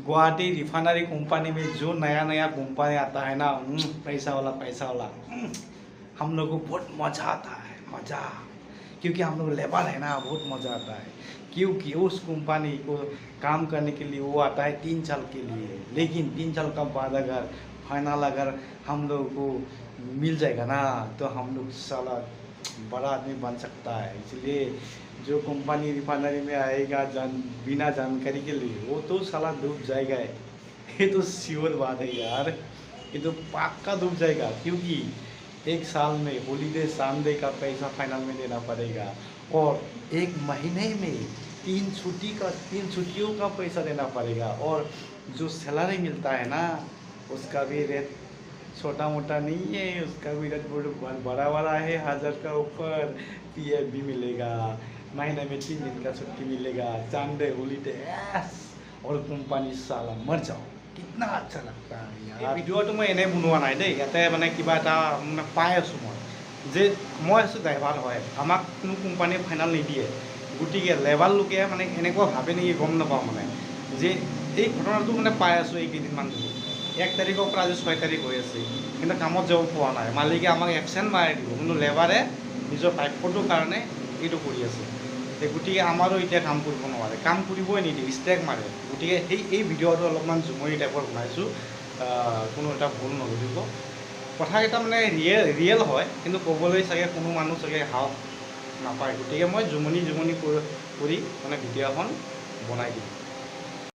Guwahati refinery company में जो नया नया कंपनी आता है ना, पैसा वाला, हम लोग को बहुत मज़ा आता है, मज़ा। क्योंकि हम लोग लेबर है ना, बहुत मज़ा आता है। क्योंकि उस कंपनी को काम करने के लिए वो आता है 3 साल के लिए, लेकिन 3 साल का बाद अगर फाइनल अगर हम लोग को मिल जाएगा ना, तो हम लोग साला बड़ा आदमी बन सकता है। इसलिए जो कंपनी रिफाइनरी में आएगा बिना जानकारी के लिए, वो तो साला डूब जाएगा। ये तो श्योर बात है यार, ये तो पक्का डूब जाएगा। क्योंकि 1 साल में हॉलीडे संडे का पैसा फाइनल में देना पड़ेगा, और 1 महीने में 3 छुट्टियों का पैसा देना पड़ेगा। और जो सैलरी मिलता है ना, उसका भी रेट छोटा मोटा नहीं है, उसका भी रेट बहुत बड़ा वाला है। 1000 का ऊपर पीएफ भी मिलेगा, महीने में 3 दिन का छुट्टी मिलेगा, संडे हॉलीडे, और कंपनी साला मर जाओ। कितना अच्छा लगता है यार। ভিডিঅ'টো মই এনেই বনোৱা নাই দেই, ইয়াতে মানে কিবা এটা মানে পাই আছোঁ মই, যে মই আছোঁ ড্ৰাইভাৰ হয়, আমাক কোনো কোম্পানীয়ে ফাইনেল নিদিয়ে। গতিকে লেবাৰ লোকে মানে এনেকুৱা ভাবে নেকি গম নাপাওঁ, মানে যে এই ঘটনাটো মানে পাই আছোঁ এই কেইদিনমান ধৰি। 1 তাৰিখৰ পৰা আজি 6 তাৰিখ হৈ আছে, কিন্তু কামত যাব পোৱা নাই। মালিকে আমাক এবচেণ্ট মাৰি দিব, কিন্তু লেবাৰে নিজৰ প্ৰাপ্যটোৰ কাৰণে এইটো কৰি আছে। গতিকে আমাৰো এতিয়া কাম কৰিব নোৱাৰে, কাম কৰিবই নিদিয়ে, ষ্ট্ৰাইক মাৰে। গতিকে এই ভিডিঅ'টো অলপমান জুমৰি টাইপৰ বনাইছোঁ, কোনো এটা ভুল নধৰিব। কথাকেইটা মানে ৰিয়েল হয়, কিন্তু ক'বলৈ চাগে কোনো মানুহ চাগে সাহস নাপায়। গতিকে মই জুমনি কৰি মানে ভিডিঅ' এখন বনাই দিম।